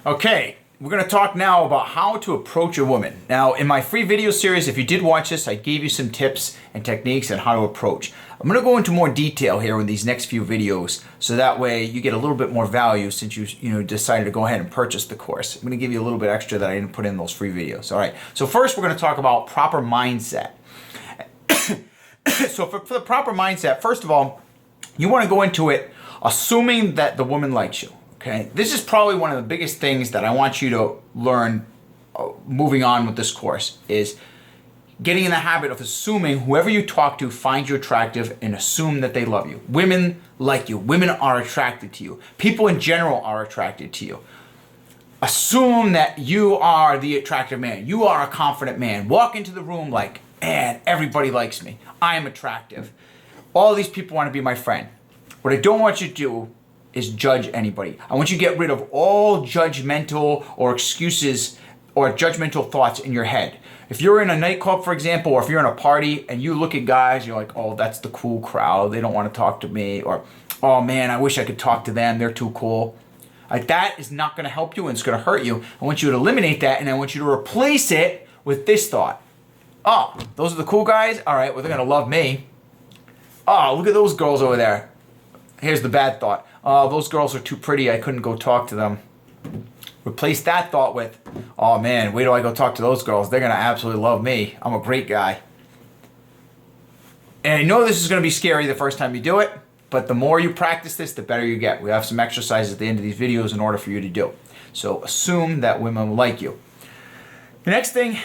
Okay, we're going to talk now about how to approach a woman. Now, in my free video series, if you did watch this, I gave you some tips and techniques on how to approach. I'm going to go into more detail here in these next few videos, so that way you get a little bit more value since you decided to go ahead and purchase the course. I'm going to give you a little bit extra that I didn't put in those free videos. All right, so first we're going to talk about proper mindset. So for the proper mindset, first of all, you want to go into it assuming that the woman likes you. Okay, this is probably one of the biggest things that I want you to learn moving on with this course is getting in the habit of assuming whoever you talk to finds you attractive and assume that they love you. Women like you. Women are attracted to you. People in general are attracted to you. Assume that you are the attractive man. You are a confident man. Walk into the room like, man, everybody likes me. I am attractive. All these people want to be my friend. What I don't want you to do is judge anybody. I want you to get rid of all judgmental or excuses or judgmental thoughts in your head. If you're in a nightclub, for example, or if you're in a party and you look at guys, you're like, oh, that's the cool crowd. They don't want to talk to me. Or, oh man, I wish I could talk to them. They're too cool. Like, that is not going to help you and it's going to hurt you. I want you to eliminate that and I want you to replace it with this thought. Oh, those are the cool guys? All right, well, they're going to love me. Oh, look at those girls over there. Here's the bad thought. Oh, those girls are too pretty. I couldn't go talk to them. Replace that thought with, oh man, wait till I go talk to those girls. They're going to absolutely love me. I'm a great guy. And I know this is going to be scary the first time you do it, but the more you practice this, the better you get. We have some exercises at the end of these videos in order for you to do. So assume that women will like you. The next thing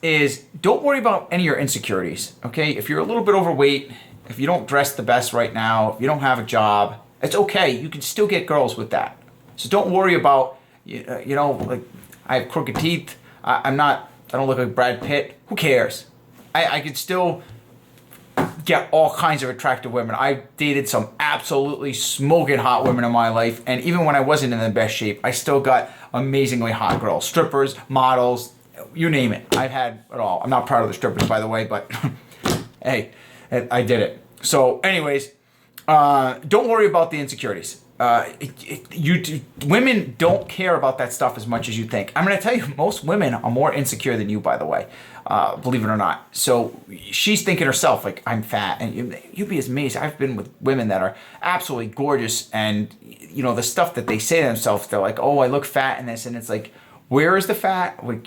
is don't worry about any of your insecurities. Okay, if you're a little bit overweight, if you don't dress the best right now, if you don't have a job, it's okay. You can still get girls with that. So don't worry about, like I have crooked teeth. I don't look like Brad Pitt. Who cares? I could still get all kinds of attractive women. I dated some absolutely smoking hot women in my life. And even when I wasn't in the best shape, I still got amazingly hot girls. Strippers, models, you name it. I've had it all. I'm not proud of the strippers, by the way, but hey, I did it. So anyways, don't worry about the insecurities. Women don't care about that stuff as much as you think. I'm going to tell you, most women are more insecure than you, by the way, believe it or not. So she's thinking herself, like, I'm fat. And you'd be amazed. I've been with women that are absolutely gorgeous. And, the stuff that they say to themselves, they're like, oh, I look fat in this. And it's like, where is the fat? Like,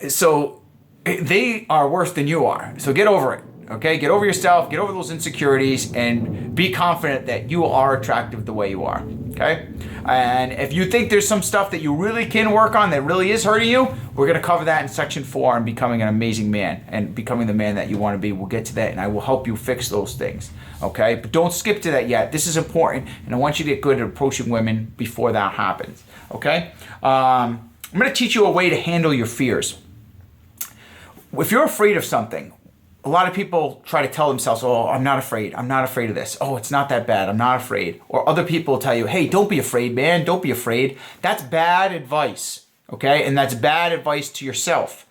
So they are worse than you are. So get over it. Okay, get over yourself, get over those insecurities, and be confident that you are attractive the way you are, okay? And if you think there's some stuff that you really can work on that really is hurting you, we're gonna cover that in section 4 on becoming an amazing man and becoming the man that you wanna be. We'll get to that and I will help you fix those things, okay? But don't skip to that yet. This is important and I want you to get good at approaching women before that happens, okay? I'm gonna teach you a way to handle your fears. If you're afraid of something, a lot of people try to tell themselves, oh, I'm not afraid. I'm not afraid of this. Oh, it's not that bad. I'm not afraid. Or other people tell you, hey, don't be afraid, man. Don't be afraid. That's bad advice, okay? And that's bad advice to yourself.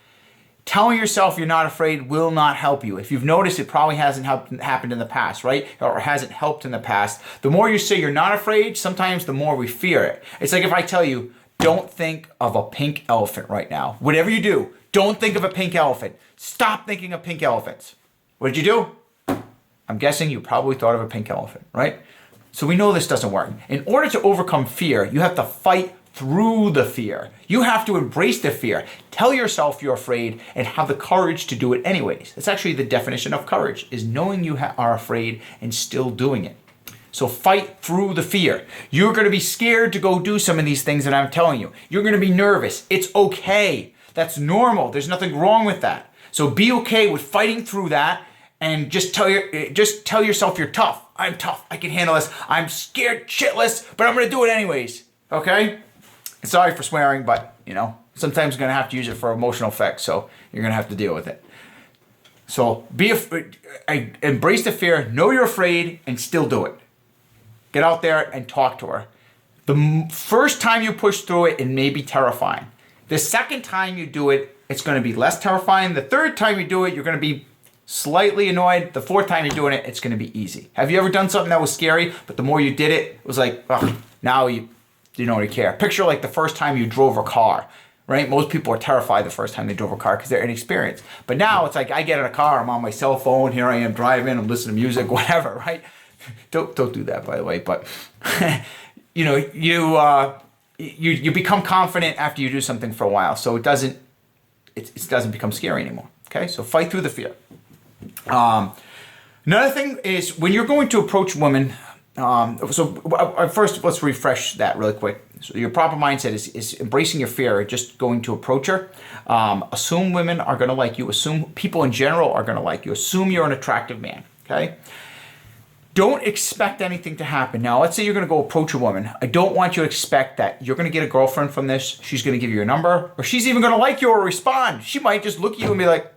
Telling yourself you're not afraid will not help you. If you've noticed, it probably hasn't happened in the past, right? Or hasn't helped in the past. The more you say you're not afraid, sometimes the more we fear it. It's like if I tell you, don't think of a pink elephant right now. Whatever you do, don't think of a pink elephant. Stop thinking of pink elephants. What did you do? I'm guessing you probably thought of a pink elephant, right? So we know this doesn't work. In order to overcome fear, you have to fight through the fear. You have to embrace the fear. Tell yourself you're afraid and have the courage to do it anyways. That's actually the definition of courage, is knowing you are afraid and still doing it. So fight through the fear. You're going to be scared to go do some of these things that I'm telling you. You're going to be nervous. It's okay. That's normal. There's nothing wrong with that. So be okay with fighting through that and just tell yourself you're tough. I'm tough. I can handle this. I'm scared shitless, but I'm going to do it anyways. Okay? Sorry for swearing, but, sometimes you're going to have to use it for emotional effects, so you're going to have to deal with it. So embrace the fear, know you're afraid, and still do it. Get out there and talk to her. The first time you push through it, it may be terrifying. The second time you do it, it's going to be less terrifying. The third time you do it, you're going to be slightly annoyed. The fourth time you're doing it, it's going to be easy. Have you ever done something that was scary, but the more you did it, it was like, oh, now you don't really care. Picture like the first time you drove a car, right? Most people are terrified the first time they drove a car because they're inexperienced. But now it's like I get in a car, I'm on my cell phone, here I am driving, I'm listening to music, whatever, right? Don't do that, by the way. But you know, you become confident after you do something for a while, so it doesn't become scary anymore. Okay, so fight through the fear. Another thing is when you're going to approach women. First, let's refresh that really quick. So your proper mindset is embracing your fear, just going to approach her. Assume women are going to like you. Assume people in general are going to like you. Assume you're an attractive man. Okay. Don't expect anything to happen. Now, let's say you're going to go approach a woman. I don't want you to expect that you're going to get a girlfriend from this. She's going to give you a number, or she's even going to like you or respond. She might just look at you and be like,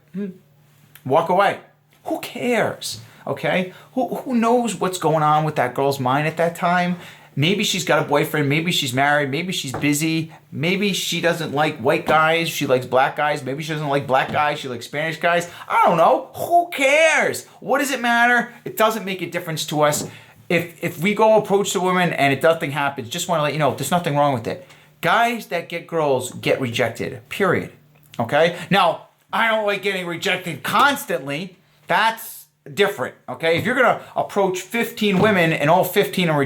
walk away. Who cares? Okay? Who knows what's going on with that girl's mind at that time? Maybe she's got a boyfriend. Maybe she's married. Maybe she's busy. Maybe she doesn't like white guys. She likes black guys. Maybe she doesn't like black guys. She likes Spanish guys. I don't know. Who cares? What does it matter? It doesn't make a difference to us. If we go approach the woman and nothing happens, just want to let you know, there's nothing wrong with it. Guys that get girls get rejected, period. Okay? Now, I don't like getting rejected constantly. That's different, okay? If you're going to approach 15 women and all 15 are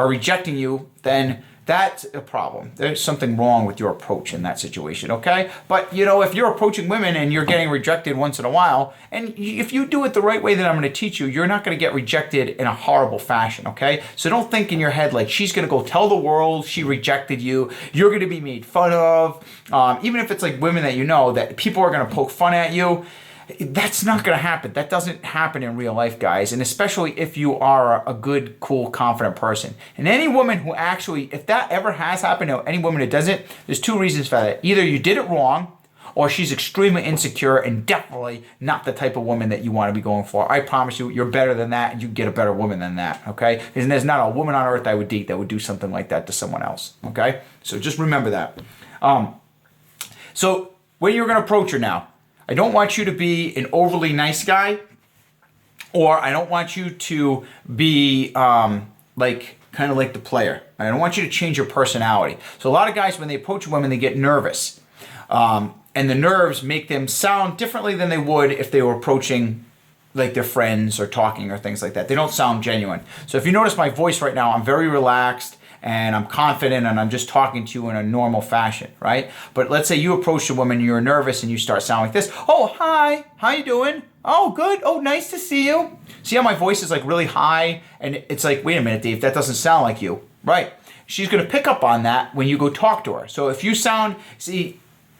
rejecting you, then that's a problem. There's something wrong with your approach in that situation, okay? But, you know, if you're approaching women and you're getting rejected once in a while, and if you do it the right way that I'm going to teach you, you're not going to get rejected in a horrible fashion, okay? So don't think in your head like she's going to go tell the world she rejected you. You're going to be made fun of. Even if it's like women that you know, that people are going to poke fun at you. That's not going to happen. That doesn't happen in real life, guys. And especially if you are a good, cool, confident person. And any woman who actually, if that ever has happened to any woman that doesn't, there's two reasons for that. Either you did it wrong, or she's extremely insecure and definitely not the type of woman that you want to be going for. I promise you, you're better than that, and you get a better woman than that, okay? And there's not a woman on earth I would date that would do something like that to someone else, okay? So just remember that. So when you're going to approach her now, I don't want you to be an overly nice guy, or I don't want you to be kind of like the player. I don't want you to change your personality. So a lot of guys, when they approach women, they get nervous. And the nerves make them sound differently than they would if they were approaching like their friends or talking or things like that. They don't sound genuine. So if you notice my voice right now, I'm very relaxed and I'm confident and I'm just talking to you in a normal fashion, right? But let's say you approach a woman, you're nervous and you start sounding like this. Oh, hi, how you doing? Oh, good. Oh, nice to see you. See how my voice is like really high? And it's like, wait a minute, Dave, that doesn't sound like you. Right. She's going to pick up on that when you go talk to her. So if you see,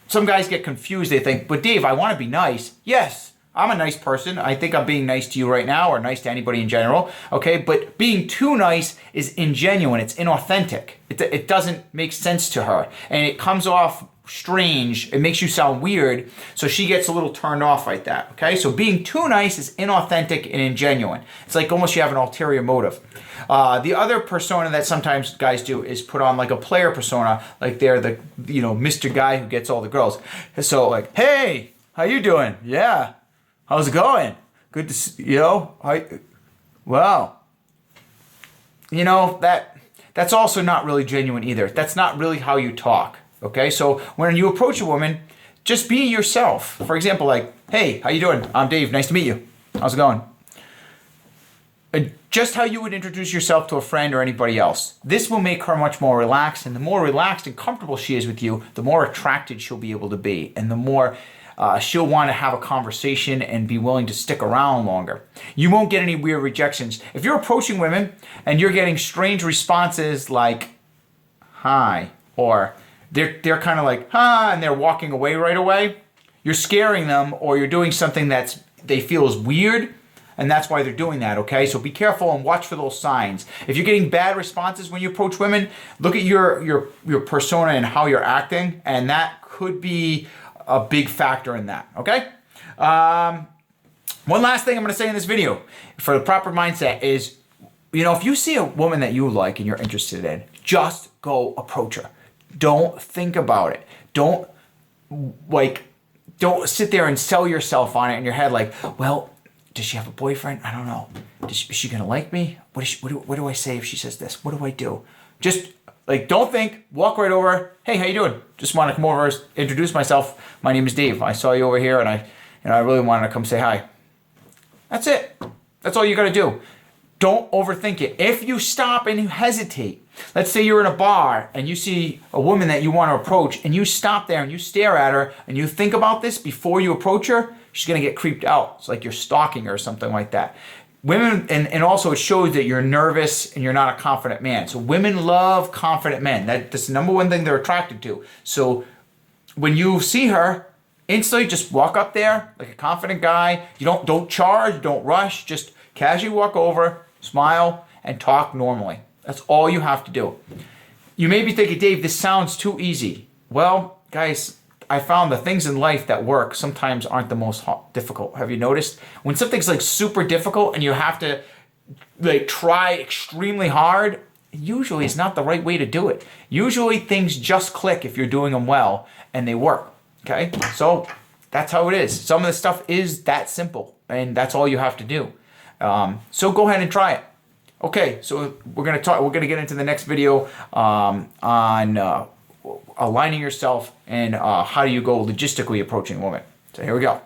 some guys get confused. They think, but Dave, I want to be nice. Yes, I'm a nice person. I think I'm being nice to you right now, or nice to anybody in general. Okay, but being too nice is ingenuine. It's inauthentic. It doesn't make sense to her. And it comes off strange. It makes you sound weird. So she gets a little turned off like that. Okay, so being too nice is inauthentic and ingenuine. It's like almost you have an ulterior motive. The other persona that sometimes guys do is put on like a player persona, like they're the, Mr. Guy who gets all the girls. So like, hey, how you doing? Yeah. How's it going? Good to see you. Well, that's also not really genuine either. That's not really how you talk. Okay, so when you approach a woman, just be yourself. For example, like, hey, how you doing? I'm Dave. Nice to meet you. How's it going? Just how you would introduce yourself to a friend or anybody else. This will make her much more relaxed, and the more relaxed and comfortable she is with you, the more attracted she'll be able to be, and the more she'll want to have a conversation and be willing to stick around longer. You won't get any weird rejections. If you're approaching women and you're getting strange responses like, hi, or they're kind of like, huh, and they're walking away right away, you're scaring them, or you're doing something that they feel is weird, and that's why they're doing that, okay? So be careful and watch for those signs. If you're getting bad responses when you approach women, look at your persona and how you're acting, and that could be a big factor in that, okay? One last thing I'm going to say in this video for the proper mindset is, if you see a woman that you like and you're interested in, just go approach her. Don't think about it. Don't sit there and sell yourself on it in your head like, well, does she have a boyfriend? I don't know. Is she going to like me? What do I say if she says this? What do I do? Just Like, don't think, walk right over. Hey, how you doing? Just want to come over, introduce myself. My name is Dave. I saw you over here, and I really wanted to come say hi. That's it. That's all you got to do. Don't overthink it. If you stop and you hesitate, let's say you're in a bar and you see a woman that you want to approach, and you stop there and you stare at her and you think about this before you approach her, she's going to get creeped out. It's like you're stalking her or something like that. Women, and also it shows that you're nervous and you're not a confident man. So women love confident men. That's the number one thing they're attracted to. So when you see her, instantly just walk up there like a confident guy. You don't charge, don't rush. Just casually walk over, smile, and talk normally. That's all you have to do. You may be thinking, Dave, this sounds too easy. Well, guys, I found the things in life that work sometimes aren't the most difficult. Have you noticed? When something's like super difficult and you have to like try extremely hard, usually it's not the right way to do it. Usually things just click if you're doing them well and they work. Okay? So that's how it is. Some of the stuff is that simple, and that's all you have to do. So go ahead and try it. Okay, so we're gonna get into the next video on aligning yourself and how do you go logistically approaching a woman. So here we go.